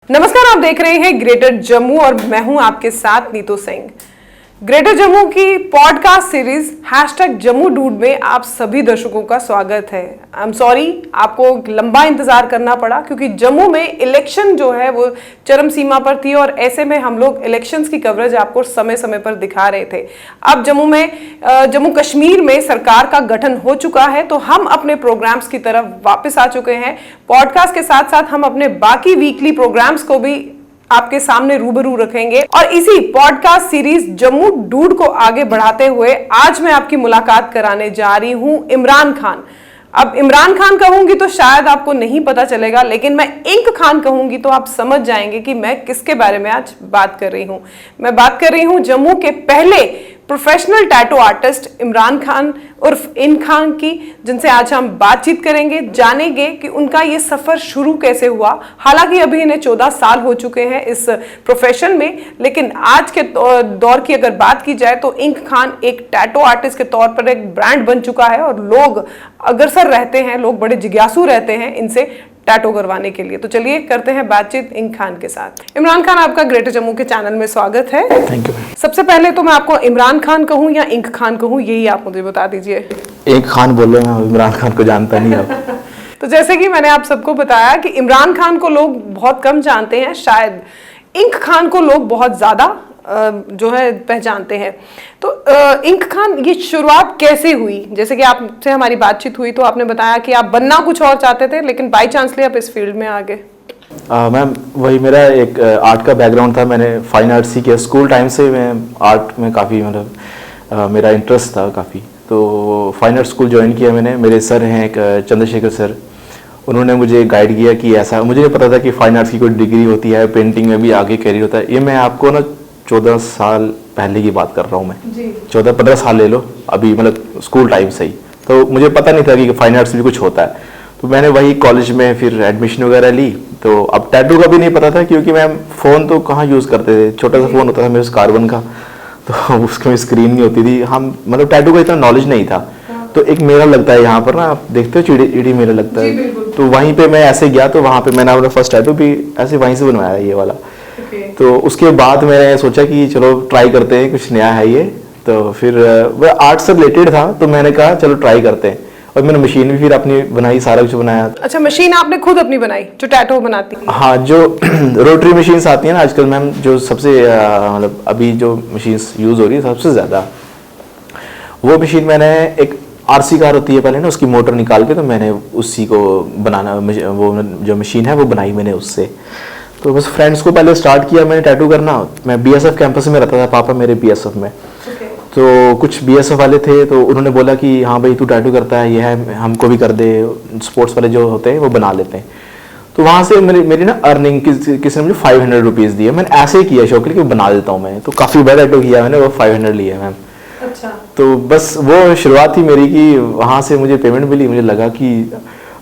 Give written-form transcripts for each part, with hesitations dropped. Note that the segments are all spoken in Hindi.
नमस्कार, आप देख रहे हैं ग्रेटर जम्मू और मैं हूं आपके साथ नीतू सिंह। ग्रेटर जम्मू की पॉडकास्ट सीरीज #जम्मू डूड में आप सभी दर्शकों का स्वागत है। आई एम सॉरी, आपको लंबा इंतजार करना पड़ा क्योंकि जम्मू में इलेक्शन जो है वो चरम सीमा पर थी और ऐसे में हम लोग इलेक्शंस की कवरेज आपको समय समय पर दिखा रहे थे। अब जम्मू कश्मीर में सरकार का गठन हो चुका है तो हम अपने प्रोग्राम्स की तरफ वापस आ चुके हैं। पॉडकास्ट के साथ साथ हम अपने बाकी वीकली प्रोग्राम्स को भी आपके सामने रूबरू रखेंगे और इसी पॉडकास्ट सीरीज जम्मू डूड को आगे बढ़ाते हुए आज मैं आपकी मुलाकात कराने जा रही हूं इमरान खान। अब इमरान खान कहूंगी तो शायद आपको नहीं पता चलेगा, लेकिन मैं इंक खान कहूंगी तो आप समझ जाएंगे कि मैं किसके बारे में आज बात कर रही हूं। मैं बात कर रही हूं जम्मू के पहले professional tattoo artist Imran Khan उर्फ इंक खान की, जिनसे आज हम बातचीत करेंगे, जानेंगे कि उनका ये सफर शुरू कैसे हुआ। हालांकि अभी इन्हें 14 साल हो चुके हैं इस प्रोफेशन में, लेकिन आज के दौर की अगर बात की जाए तो इंक खान एक टैटू आर्टिस्ट के तौर पर एक ब्रांड बन चुका है और लोग अग्रसर रहते हैं, लोग बड़े जिज्ञासु रहते हैं इनसे टैटू करवाने के लिए। तो चलिए करते हैं बातचीत इंक खान के साथ। इमरान खान, आपका ग्रेटर जम्मू के चैनल में स्वागत है। Thank you. सबसे पहले तो मैं आपको इमरान खान कहूं या इंक खान कहूं, यही आप मुझे बता दीजिए। इंक खान बोलो, मैं इमरान खान को जानता नहीं अब। तो जैसे कि मैंने आप सबको बताया कि इमरान खान को लोग बहुत कम जानते हैं, शायद इंक खान को लोग बहुत ज्यादा जो है पहचानते हैं। तो इंक खान, ये शुरुआत कैसे हुई? जैसे कि आपसे हमारी बातचीत हुई तो आपने बताया कि आप बनना कुछ और चाहते थे, लेकिन बाई चांसली आप इस फील्ड में आ गए। मैम, वही मेरा एक आर्ट का बैकग्राउंड था। मैंने फाइन आर्ट सीखे स्कूल टाइम से। मैं आर्ट में काफ़ी मतलब मेरा इंटरेस्ट था काफ़ी, तो फाइन आर्ट स्कूल ज्वाइन किया मैंने। मेरे सर हैं एक चंद्रशेखर सर, उन्होंने मुझे गाइड किया कि ऐसा, मुझे नहीं पता था कि फाइन आर्ट्स की कोई डिग्री होती है, पेंटिंग में भी आगे कैरियर होता है। ये मैं आपको ना 14 साल पहले की बात कर रहा हूँ मैं, 14-15 साल ले लो अभी, मतलब स्कूल टाइम से ही। तो मुझे पता नहीं था कि फाइन आर्ट्स भी कुछ होता है। तो मैंने वही कॉलेज में फिर एडमिशन वगैरह ली। तो अब टैटू का भी नहीं पता था क्योंकि मैं फ़ोन तो कहाँ यूज़ करते थे, छोटा सा फ़ोन होता था मेरे कार्बन का, तो उसमें स्क्रीन नहीं होती थी। हम मतलब टैटू का इतना नॉलेज नहीं था। तो एक मेला लगता है यहाँ पर ना, आप देखते हो चिड़ी मेला लगता है, तो वहीं पे मैं ऐसे गया तो वहाँ पे मैंने अपना फर्स्ट टैटू भी ऐसे वहीं से बनवाया, ये वाला। तो उसके बाद मैंने सोचा कि चलो ट्राई करते हैं, कुछ नया है ये। तो फिर वह आर्ट से रिलेटेड था तो मैंने कहा चलो ट्राई करते हैं, और मैंने मशीन भी फिर अपनी बनाई, सारा कुछ बनाया। अच्छा, मशीन आपने खुद अपनी बनाई जो टैटू बनाती है? हाँ, जो रोटरी मशीन्स आती है ना आजकल मैम, जो सबसे मतलब अभी जो मशीन्स यूज़ हो रही है सबसे ज़्यादा, वो मशीन मैंने एक आरसी कार होती है पहले ना, उसकी मोटर निकाल के तो मैंने उसी को बनाना, वो जो मशीन है वो बनाई मैंने उससे। तो बस फ्रेंड्स को पहले स्टार्ट किया मैंने टैटू करना। मैं बीएसएफ कैंपस में रहता था, पापा मेरे बीएसएफ में। तो कुछ बीएसएफ वाले थे तो उन्होंने बोला कि हाँ भाई तू टैटू करता है, ये है, हमको भी कर दे। स्पोर्ट्स वाले जो होते हैं वो बना लेते हैं। तो वहाँ से मेरी ना अर्निंग किसी ने मुझे 500 रुपीज़ दिए। मैंने ऐसे ही किया शौक के बना देता हूँ मैं, तो काफ़ी बड़ा टैटू किया मैंने, वो 500 लिए मैम। अच्छा। तो बस वो शुरुआत थी मेरी कि वहाँ से मुझे पेमेंट मिली। मुझे लगा कि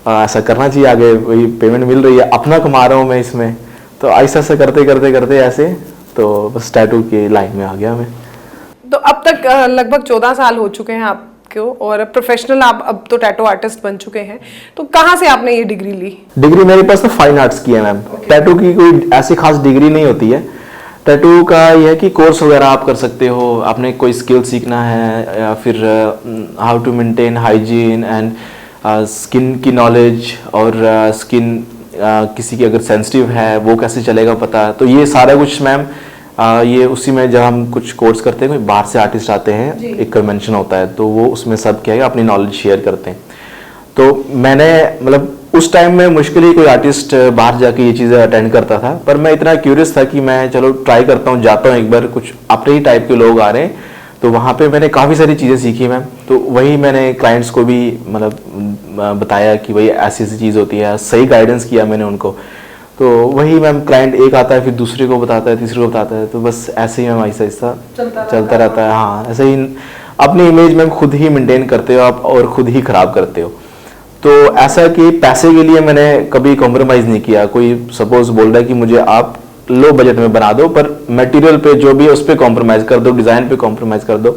ऐसा करना चाहिए, आगे वही पेमेंट मिल रही है, अपना कमा रहा हूँ मैं इसमें। तो ऐसा ऐसा करते करते करते ऐसे तो बस टैटू की लाइन में आ गया मैं। तो अब तक लगभग 14 साल हो चुके हैं आपको और प्रोफेशनल आप अब तो टैटू आर्टिस्ट बन चुके हैं। तो कहाँ से आपने ये डिग्री ली? डिग्री मेरे पास तो फाइन आर्ट्स की है मैम। टैटू की कोई ऐसी खास डिग्री नहीं होती है। टैटू का यह है कि कोर्स वगैरह आप कर सकते हो, आपने कोई स्किल सीखना है या फिर how to maintain hygiene and skin की नॉलेज, और स्किन किसी की अगर सेंसिटिव है वो कैसे चलेगा पता। तो ये सारा कुछ मैम ये उसी में जब हम कुछ कोर्स करते हैं, कोई बाहर से आर्टिस्ट आते हैं, एक कन्वेंशन होता है तो वो उसमें सब क्या है अपनी नॉलेज शेयर करते हैं। तो मैंने मतलब उस टाइम में मुश्किल ही कोई आर्टिस्ट बाहर जाके ये चीज़ें अटेंड करता था, पर मैं इतना क्यूरियस था कि मैं चलो ट्राई करता हूँ, जाता हूँ एक बार, कुछ अपने ही टाइप के लोग आ रहे हैं। तो वहाँ पे मैंने काफ़ी सारी चीज़ें सीखी मैम। तो वही मैंने क्लाइंट्स को भी मतलब बताया कि भाई ऐसी ऐसी चीज़ होती है, सही गाइडेंस किया मैंने उनको। तो वही मैम, क्लाइंट एक आता है फिर दूसरे को बताता है, तीसरे को बताता है, तो बस ऐसे ही मैम आहिस्ता आहिस्ता चलता रहता है। हाँ, ऐसे ही अपनी इमेज मैम खुद ही मेंटेन करते हो आप और खुद ही ख़राब करते हो। तो ऐसा कि पैसे के लिए मैंने कभी कॉम्प्रोमाइज़ नहीं किया। कोई सपोज बोल रहा है कि मुझे आप लो बजट में बना दो, पर मटेरियल पे जो भी है उस पर कॉम्प्रोमाइज़ कर दो, डिज़ाइन पे कॉम्प्रोमाइज़ कर दो,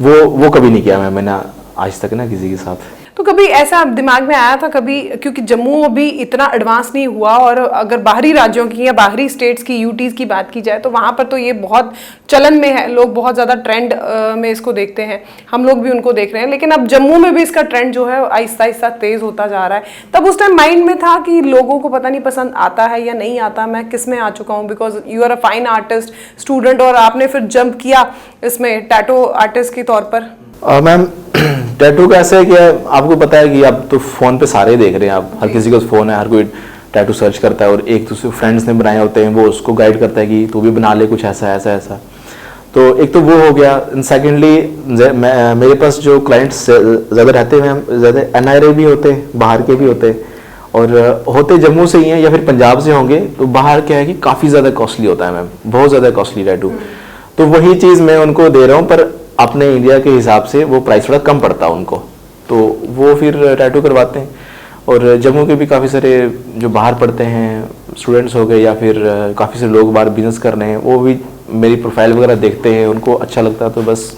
वो कभी नहीं किया मैंने आज तक ना किसी के साथ। तो कभी ऐसा दिमाग में आया था कभी, क्योंकि जम्मू अभी इतना एडवांस नहीं हुआ, और अगर बाहरी राज्यों की या बाहरी स्टेट्स की यूटीज की बात की जाए तो वहाँ पर तो ये बहुत चलन में है, लोग बहुत ज़्यादा ट्रेंड में इसको देखते हैं, हम लोग भी उनको देख रहे हैं, लेकिन अब जम्मू में भी इसका ट्रेंड जो है आहिस्ता आहिस्ता तेज होता जा रहा है। तब उस टाइम माइंड में था कि लोगों को पता नहीं पसंद आता है या नहीं आता, मैं किस में आ चुका हूँ, because you are a fine artist student, और आपने फिर जंप किया इसमें टैटू आर्टिस्ट के तौर पर। मैम टैटू का ऐसा है कि आपको पता है कि अब तो फ़ोन पे सारे देख रहे हैं, आप हर किसी का फ़ोन है, हर कोई टैटू सर्च करता है, और एक दूसरे फ्रेंड्स ने बनाए होते हैं वो उसको गाइड करता है कि तू भी बना ले कुछ ऐसा ऐसा ऐसा। तो एक तो वो हो गया। सेकेंडली मेरे पास जो क्लाइंट्स ज़्यादा रहते हैं, ज़्यादा NRI भी होते हैं, बाहर के भी होते हैं, और होते जम्मू से ही हैं या फिर पंजाब से होंगे। तो बाहर क्या है कि काफ़ी ज़्यादा कॉस्टली होता है मैम, बहुत ज़्यादा कॉस्टली टैटू। तो वही चीज़ मैं उनको दे रहा हूँ, पर अपने इंडिया के हिसाब से वो प्राइस थोड़ा कम पड़ता है उनको, तो वो फिर टैटू करवाते हैं। और जम्मू के भी काफ़ी सारे जो बाहर पढ़ते हैं स्टूडेंट्स हो गए, या फिर काफ़ी सारे लोग बाहर बिजनेस कर रहे हैं, वो भी मेरी प्रोफाइल वगैरह देखते हैं, उनको अच्छा लगता है तो बस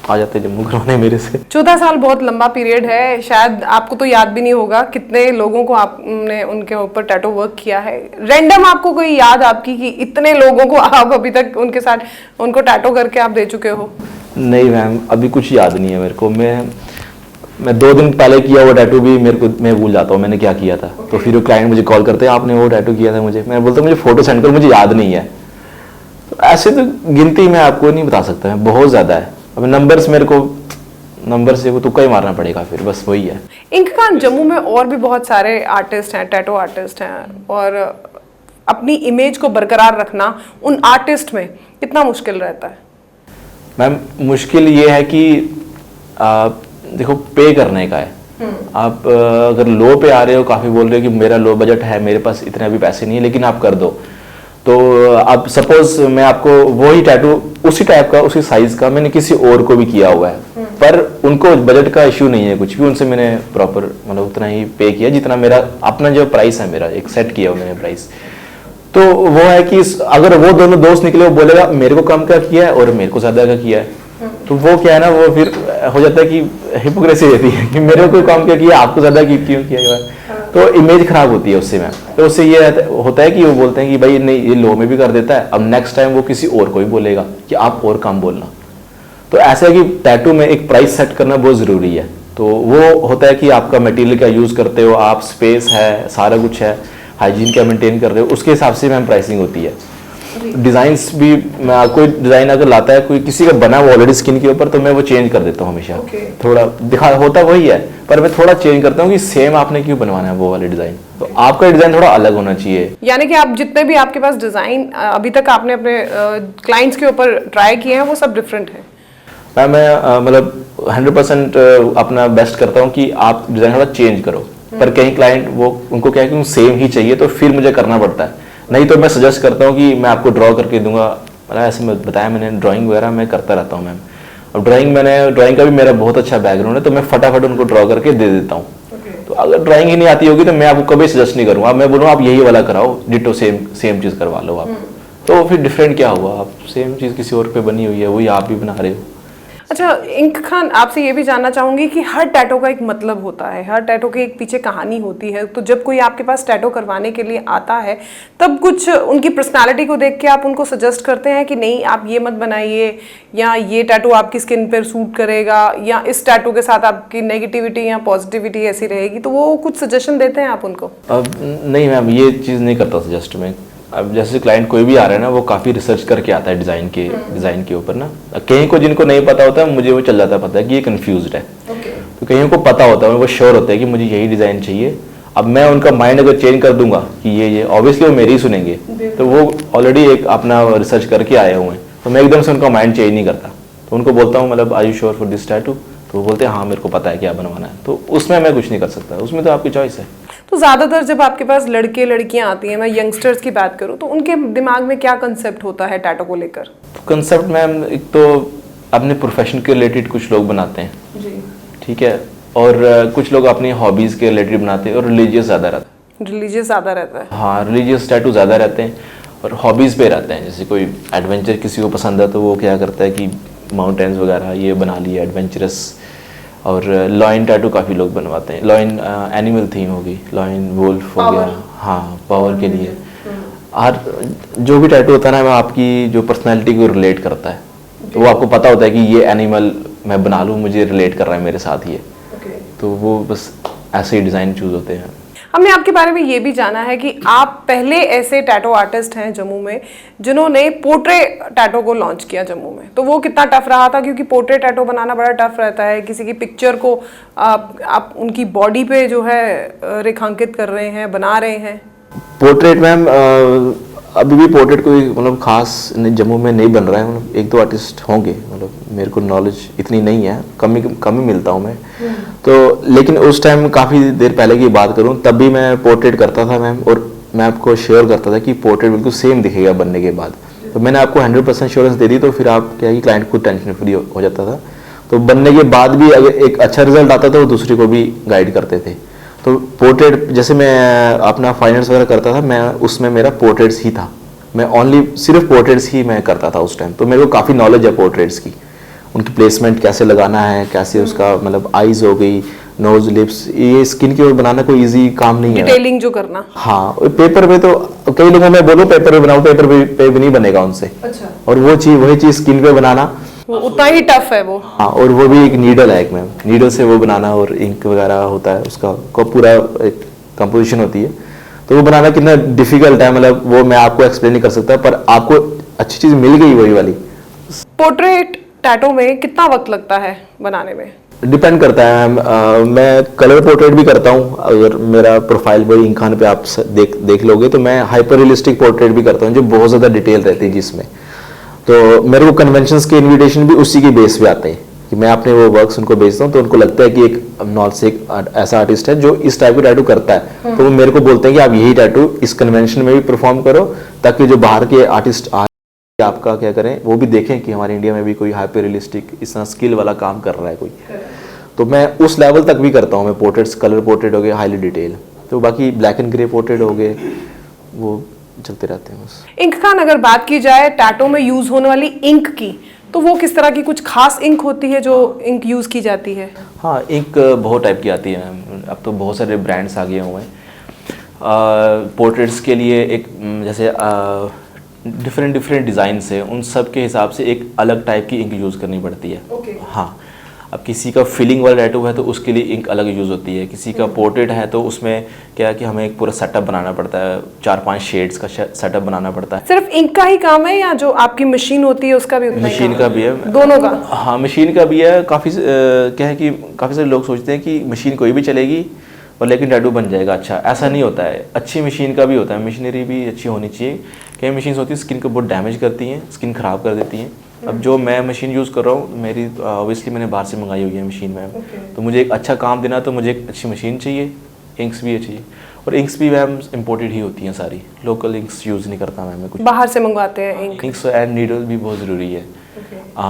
आ जाते हैं जम्मू करवाने मेरे से। 14 साल बहुत लंबा पीरियड है, शायद आपको तो याद भी नहीं होगा कितने लोगों को आपने उनके ऊपर टैटू वर्क किया है। रैंडम आपको कोई याद आपकी कि इतने लोगों को आप अभी तक उनके साथ उनको टैटू करके आप दे चुके हो? नहीं मैम, अभी कुछ याद नहीं है मेरे को। मैं 2 दिन पहले किया वो टैटू भी मेरे को, मैं भूल जाता हूँ मैंने क्या किया था। तो फिर वो क्लाइंट मुझे कॉल करते हैं, आपने वो टैटू किया था मुझे, मैं बोलता हूँ मुझे फोटो सेंड करो, मुझे याद नहीं है। तो ऐसे तो गिनती मैं आपको नहीं बता सकता, मैं बहुत ज़्यादा है। अब नंबर्स मेरे को नंबर से वो तुक्का ही मारना पड़ेगा, फिर बस वही है। इंक खान, जम्मू में और भी बहुत सारे आर्टिस्ट हैं, टैटू आर्टिस्ट हैं, और अपनी इमेज को बरकरार रखना उन आर्टिस्ट में कितना मुश्किल रहता है? मैम मुश्किल ये है कि देखो पे करने का है। आप अगर लो पे आ रहे हो, काफ़ी बोल रहे हो कि मेरा लो बजट है, मेरे पास इतने अभी पैसे नहीं है, लेकिन आप कर दो। तो अब सपोज मैं आपको वही टैटू उसी टाइप का उसी साइज का मैंने किसी और को भी किया हुआ है, पर उनको बजट का इश्यू नहीं है कुछ भी, उनसे मैंने प्रॉपर मतलब उतना ही पे किया जितना मेरा अपना जो प्राइस है, मेरा एक सेट किया मैंने प्राइस। तो वो है कि अगर वो दोनों दोस्त निकले, वो बोलेगा मेरे को कम का किया है और मेरे को ज्यादा का किया है, तो वो क्या है ना, वो फिर हो जाता है कि हिपोक्रेसी रहती है कि मेरे को कम क्या किया, आपको ज्यादा क्यों किया हुआ है। तो इमेज खराब होती है उससे मैम। तो उससे ये होता है कि वो बोलते हैं कि भाई नहीं, ये लो में भी कर देता है, अब नेक्स्ट टाइम वो किसी और को भी बोलेगा कि आप और कम बोलना। तो ऐसा है कि टैटू में एक प्राइस सेट करना बहुत ज़रूरी है। तो वो होता है कि आपका मटेरियल क्या यूज़ करते हो आप, स्पेस है, सारा कुछ है, हाइजीन क्या मेंटेन कर रहे हो, उसके हिसाब से मैम प्राइसिंग होती है। डिज़ाइंस भी कोई डिज़ाइन अगर लाता है, कोई किसी का बना हुआ ऑलरेडी स्किन के ऊपर, तो मैं वो चेंज कर देता हूँ हमेशा। थोड़ा दिखा होता वही है, पर मैं थोड़ा चेंज करता हूँ कि सेम आपने क्यों बनवाना है वो वाले डिज़ाइन, तो आपका डिज़ाइन थोड़ा अलग होना चाहिए। यानी कि आप जितने भी आपके पास डिज़ाइन अभी तक आपने अपने क्लाइंट्स के ऊपर ट्राई किए हैं, वो सब डिफरेंट है? मैं मतलब 100% अपना बेस्ट करता हूँ कि आप डिज़ाइन थोड़ा चेंज करो, पर कई क्लाइंट वो उनको क्या है कि सेम ही चाहिए, तो फिर मुझे करना पड़ता है। नहीं तो मैं सजेस्ट करता हूँ कि मैं आपको ड्रॉ करके दूंगा, मतलब ऐसे मैं बताया, मैंने ड्राइंग वगैरह मैं करता रहता हूँ मैम। अब ड्राइंग का भी मेरा बहुत अच्छा बैकग्राउंड है, तो मैं फटाफट उनको ड्रॉ करके दे देता हूँ। तो अगर ड्राइंग ही नहीं आती होगी तो मैं आपको कभी सजेस्ट नहीं करूँगा, मैं बोलूँगा आप यही वाला कराओ, डिटो सेम चीज़ करवा लो आप। तो फिर डिफरेंट क्या हुआ, आप सेम चीज़ किसी और पे बनी हुई है वही आप भी बना रहे हो। अच्छा इंक खान, आपसे ये भी जानना चाहूंगी कि हर टैटू का एक मतलब होता है, हर टैटू के एक पीछे कहानी होती है। तो जब कोई आपके पास टैटू करवाने के लिए आता है, तब कुछ उनकी पर्सनालिटी को देख के आप उनको सजेस्ट करते हैं कि नहीं आप ये मत बनाइए, या ये टैटू आपकी स्किन पर सूट करेगा, या इस टैटू के साथ आपकी नेगेटिविटी या पॉजिटिविटी ऐसी रहेगी, तो वो कुछ सजेशन देते हैं आप उनको? नहीं मैम, ये चीज़ नहीं करता सजेस्ट में। अब जैसे क्लाइंट कोई भी आ रहा है ना, वो काफ़ी रिसर्च करके आता है डिज़ाइन के ऊपर ना। कहीं को जिनको नहीं पता होता मुझे वो चल जाता पता है कि ये कंफ्यूज्ड है। तो कहीं को पता होता है, वो श्योर होता है कि मुझे यही डिज़ाइन चाहिए। अब मैं उनका माइंड अगर चेंज कर दूंगा कि ये ऑब्वियसली वो मेरी ही सुनेंगे, तो वो ऑलरेडी एक अपना रिसर्च करके आए हुए हैं, तो मैं एकदम से उनका माइंड चेंज नहीं करता। तो उनको बोलता हूँ मतलब are you sure for this tattoo, तो वो बोलते हैं हाँ मेरे को पता है क्या बनवाना है। तो उसमें मैं कुछ नहीं कर सकता, उसमें तो आपकी चॉइस है। तो ज़्यादातर जब आपके पास लड़के लड़कियां आती हैं, मैं यंगस्टर्स की बात करूं, तो उनके दिमाग में क्या कंसेप्ट होता है टैटू को लेकर? कंसेप्ट मैम, एक तो अपने प्रोफेशन के रिलेटेड कुछ लोग बनाते हैं जी, ठीक है, और कुछ लोग अपनी हॉबीज़ के रिलेटेड बनाते हैं, और रिलीजियस ज़्यादा रहता है। हाँ, रिलीजियस टैटू ज़्यादा रहते हैं और हॉबीज़ पे रहते हैं। जैसे कोई एडवेंचर किसी को पसंद है तो वो क्या करता है कि माउंटेन्स वगैरह ये बना लिए एडवेंचरस, और लॉइन टैटू काफ़ी लोग बनवाते हैं। लॉइन एनिमल थीम होगी, लॉइन वुल्फ हो गया, हाँ पावर के लिए। हर जो भी टैटू होता है ना, वो आपकी जो पर्सनैलिटी को रिलेट करता है, तो वो आपको पता होता है कि ये एनिमल मैं बना लूँ, मुझे रिलेट कर रहा है मेरे साथ ये, तो वो बस ऐसे ही डिज़ाइन चूज होते हैं। हमने आपके बारे में ये भी जाना है कि आप पहले ऐसे टैटू आर्टिस्ट हैं जम्मू में जिन्होंने पोर्ट्रे टैटू को लॉन्च किया जम्मू में, तो वो कितना टफ रहा था? क्योंकि पोर्ट्रे टैटू बनाना बड़ा टफ रहता है, किसी की पिक्चर को आप उनकी बॉडी पे जो है रेखांकित कर रहे हैं, बना रहे हैं। पोर्ट्रेट मैम अभी भी पोर्ट्रेट कोई मतलब खास जम्मू में नहीं बन रहा है, मतलब एक दो आर्टिस्ट होंगे, मतलब मेरे को नॉलेज इतनी नहीं है, कम ही मिलता हूँ मैं तो। लेकिन उस टाइम काफ़ी देर पहले की बात करूँ तब भी मैं पोर्ट्रेट करता था मैम, और मैं आपको श्योर करता था कि पोर्ट्रेट बिल्कुल सेम दिखेगा बनने के बाद। तो मैंने आपको 100% श्योरेंस दे दी, तो फिर आप क्या है कि क्लाइंट खुद टेंशन फ्री हो जाता था। तो बनने के बाद भी अगर एक अच्छा रिजल्ट आता था, वो दूसरे को भी गाइड करते थे। तो पोर्ट्रेट जैसे मैं अपना फाइनेंस वगैरह करता था, मैं उसमें मेरा पोर्ट्रेट्स ही था, मैं ओनली सिर्फ पोर्ट्रेट्स ही मैं करता था उस टाइम। तो मेरे को काफ़ी नॉलेज है पोर्ट्रेट्स की, उनकी प्लेसमेंट कैसे लगाना है, कैसे उसका मतलब आईज हो गई, नोज, लिप्स, ये स्किन के ऊपर बनाना कोई इजी काम नहीं है। डिटेलिंग जो करना, हाँ पेपर पे तो कई लोगों में बोलो पेपर पे बनाओ, पेपर पे भी नहीं बनेगा उनसे। अच्छा। और वही चीज़ स्किन पे बनाना वो उतना ही टफ है वो। हाँ, और वो भी एक नीडल है एक मैम, नीडल से वो बनाना, और इंक वगैरह होता है उसका को पूरा एक कंपोजिशन होती है, तो वो बनाना कितना डिफिकल्ट है, मतलब वो मैं आपको एक्सप्लेन नहीं कर सकता, पर आपको अच्छी चीज़ मिल गई वही वाली। पोर्ट्रेट टैटू में कितना वक्त लगता है बनाने में? डिपेंड करता है मैम, मैं कलर पोर्ट्रेट भी करता हूँ, अगर मेरा प्रोफाइल वही इंक पे आप देख लोगे तो मैं हाइपर रियलिस्टिक पोर्ट्रेट भी करता हूँ, जो बहुत ज़्यादा डिटेल रहती है जिसमें। तो मेरे को कन्वेंशंस के इनविटेशन भी उसी के बेस पे आते हैं कि मैं अपने वो वर्क्स उनको भेजता हूँ, तो उनको लगता है कि एक नॉट से एक ऐसा आर्टिस्ट है जो इस टाइप का टैटू करता है, तो वो मेरे को बोलते हैं कि आप यही टैटू इस कन्वेंशन में भी परफॉर्म करो, ताकि जो बाहर के आर्टिस्ट आपका क्या करें, वो भी देखें कि हमारे इंडिया में भी कोई हाइपर रियलिस्टिक इस तरह स्किल वाला काम कर रहा है कोई। तो मैं उस लेवल तक भी करता हूँ मैं पोर्ट्रेट्स, कलर पोर्ट्रेट हो गए हाईली डिटेल, तो बाकी ब्लैक एंड ग्रे पोर्ट्रेट हो गए, वो चलते रहते हैं बस। इंक खान, अगर बात की जाए टैटू में यूज होने वाली इंक की, तो वो किस तरह की कुछ खास इंक होती है जो इंक यूज की जाती है? हाँ, इंक बहुत टाइप की आती है, अब तो बहुत सारे ब्रांड्स आ गए हुए हैं पोर्ट्रेट्स के लिए। एक जैसे डिफरेंट डिज़ाइन से उन सब के हिसाब से एक अलग टाइप की इंक यूज़ करनी पड़ती है। हाँ, अब किसी का फीलिंग वाला टैटू है तो उसके लिए इंक अलग यूज़ होती है, किसी का पोर्ट्रेट है तो उसमें क्या है कि हमें एक पूरा सेटअप बनाना पड़ता है, 4-5 शेड्स का सेटअप बनाना पड़ता है। सिर्फ इंक का ही काम है या जो आपकी मशीन होती है उसका भी उतना ही मशीन काम का भी है, दोनों का? हाँ, मशीन का भी है। काफ़ी क्या है कि काफ़ी सारे लोग सोचते हैं कि मशीन कोई भी चलेगी और लेकिन टैटू बन जाएगा अच्छा, ऐसा नहीं होता है। अच्छी मशीन का भी होता है, मशीनरी भी अच्छी होनी चाहिए। कई मशीन्स होती है स्किन को बहुत डैमेज करती हैं, स्किन ख़राब कर देती हैं। अब जो मैं मशीन यूज़ कर रहा हूँ, मेरी ऑब्वियसली मैंने बाहर से मंगाई हुई है मशीन मैम, तो मुझे एक अच्छा काम देना तो मुझे एक अच्छी मशीन चाहिए, इंक्स भी चाहिए, और इंक्स भी मैम इम्पोर्टेड ही होती हैं सारी, लोकल इंक्स यूज़ नहीं करता मैम, कुछ बाहर से मंगवाते हैं इंक। इंक्स एंड नीडल भी बहुत ज़रूरी है।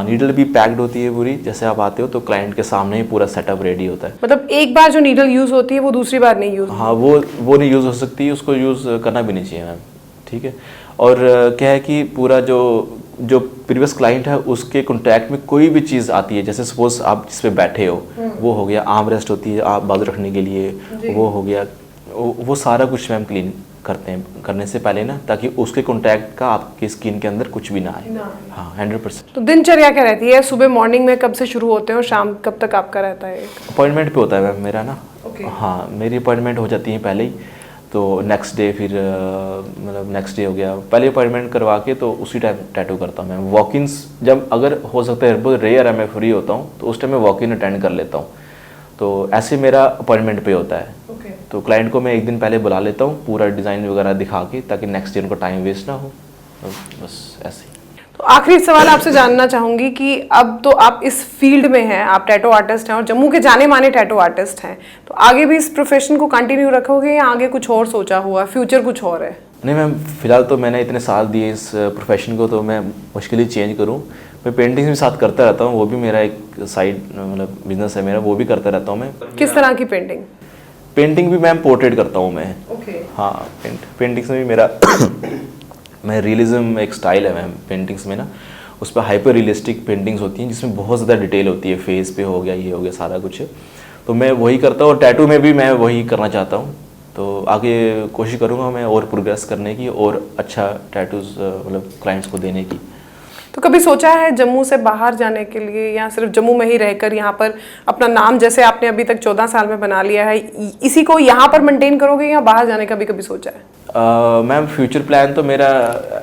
नीडल भी पैक्ड होती है पूरी, जैसे आप आते हो तो क्लाइंट के सामने ही पूरा सेटअप रेडी होता है। मतलब एक बार जो नीडल यूज होती है वो दूसरी बार नहीं यूज? हाँ, वो नहीं यूज़ हो सकती, उसको यूज़ करना भी नहीं चाहिए मैम, ठीक है। और क्या है कि पूरा जो प्रीवियस क्लाइंट है उसके कॉन्टैक्ट में कोई भी चीज़ आती है, जैसे सपोज आप जिस पे बैठे हो वो हो गया, आर्म रेस्ट होती है आप बाजू रखने के लिए, वो हो गया, वो सारा कुछ मैम क्लीन करते हैं करने से पहले ना, ताकि उसके कॉन्टैक्ट का आपकी स्किन के अंदर कुछ भी ना आए। हाँ, 100%। तो दिनचर्या क्या रहती है? सुबह मॉर्निंग में कब से शुरू होते हैं और शाम कब तक आपका रहता है? अपॉइंटमेंट पे होता है मैम मेरा ना। हाँ, मेरी अपॉइंटमेंट हो जाती है पहले ही, तो नेक्स्ट डे फिर मतलब नेक्स्ट डे हो गया, पहले अपॉइंटमेंट करवा के तो उसी टाइम टैटू करता हूँ मैं। वॉक-इन्स जब अगर हो सकता है, बहुत रेयर है, मैं फ्री होता हूँ तो उस टाइम मैं वॉक-इन अटेंड कर लेता हूँ, तो ऐसे मेरा अपॉइंटमेंट पे होता है। तो क्लाइंट को मैं एक दिन पहले बुला लेता हूँ पूरा डिज़ाइन वगैरह दिखा के, ताकि नेक्स्ट डे उनको टाइम वेस्ट ना हो, तो बस ऐसे ही। तो आखिरी सवाल आपसे जानना चाहूंगी कि अब तो आप इस फील्ड में हैं, आप टैटू आर्टिस्ट हैं और जम्मू के जाने माने टैटू आर्टिस्ट हैं, तो आगे भी इस प्रोफेशन को कंटिन्यू रखोगे या आगे कुछ और सोचा हुआ, फ्यूचर कुछ और है? नहीं मैम, फिलहाल तो मैंने इतने साल दिए इस प्रोफेशन को, तो मैं मुश्किल ही चेंज करूँ। मैं पेंटिंग्स भी साथ करता रहता हूँ, वो भी मेरा एक साइड मतलब बिजनेस है मेरा, वो भी करता रहता हूँ मैं। किस तरह की पेंटिंग? पेंटिंग भी मैम पोर्ट्रेट करता हूँ मैं। हाँ, पेंटिंग्स में भी मेरा मैं रियलिज्म एक स्टाइल है मैम पेंटिंग्स में ना, उस पर हाइपर रियलिस्टिक पेंटिंग्स होती हैं जिसमें बहुत ज़्यादा डिटेल होती है, फेस पे हो गया, ये हो गया, सारा कुछ है। तो मैं वही करता हूँ और टैटू में भी मैं वही करना चाहता हूँ। तो आगे कोशिश करूँगा मैं और प्रोग्रेस करने की और अच्छा टैटूज़ मतलब क्लाइंट्स को देने की। तो कभी सोचा है जम्मू से बाहर जाने के लिए, या सिर्फ जम्मू में ही रहकर यहाँ पर अपना नाम, जैसे आपने अभी तक 14 साल में बना लिया है, इसी को यहाँ पर मेंटेन करोगे या बाहर जाने का भी कभी सोचा है? मैम फ्यूचर प्लान तो मेरा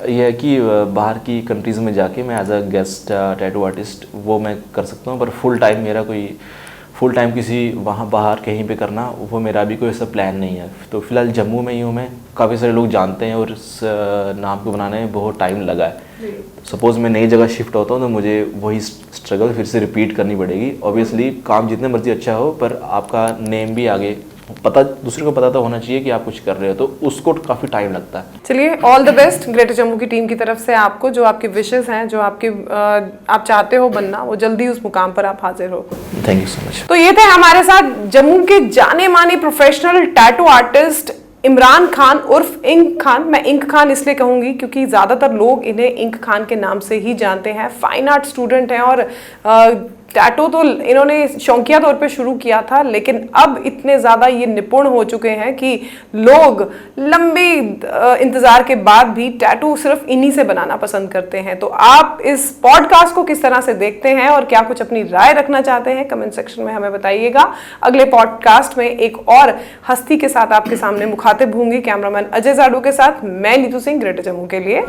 ये है कि बाहर की कंट्रीज़ में जाके मैं as a guest tattoo artist वो मैं कर सकता हूँ, पर फुल टाइम किसी वहाँ बाहर कहीं पे करना वो मेरा भी कोई ऐसा प्लान नहीं है। तो फिलहाल जम्मू में ही हूँ मैं। काफ़ी सारे लोग जानते हैं और इस नाम को बनाने में बहुत टाइम लगा है। सपोज़ मैं नई जगह शिफ्ट होता हूँ तो मुझे वही स्ट्रगल फिर से रिपीट करनी पड़ेगी। ऑब्वियसली काम जितने मर्जी अच्छा हो, पर आपका नेम भी आगे पता, दूसरे को पता तो होना चाहिए कि आप कुछ कर रहे हो, तो उसको काफ़ी टाइम लगता है। चलिए, all the best greater Jammu की टीम की तरफ से आपको। जो आपकी विशेस हैं, जो आपके आप चाहते हो बनना, वो जल्दी उस मुकाम पर आप हाजिर हो। Thank you so much. तो ये थे हमारे साथ जम्मू के जाने माने professional tattoo artist Imran Khan उर्फ इंक खान। मैं इंक खान इसलिए कहूंगी क्योंकि ज़्यादातर लोग इन्हें इंक खान के नाम से ही जानते हैं। फाइन आर्ट स्टूडेंट हैं और टैटू तो इन्होंने शौकिया तौर पे शुरू किया था, लेकिन अब इतने ज़्यादा ये निपुण हो चुके हैं कि लोग लंबे इंतज़ार के बाद भी टैटू सिर्फ इन्हीं से बनाना पसंद करते हैं। तो आप इस पॉडकास्ट को किस तरह से देखते हैं और क्या कुछ अपनी राय रखना चाहते हैं, कमेंट सेक्शन में हमें बताइएगा। अगले पॉडकास्ट में एक और हस्ती के साथ आपके सामने मुखातिब होंगी। कैमरामैन अजय जाडू के साथ मैं नीतू सिंह, ग्रेटर जम्मू के लिए।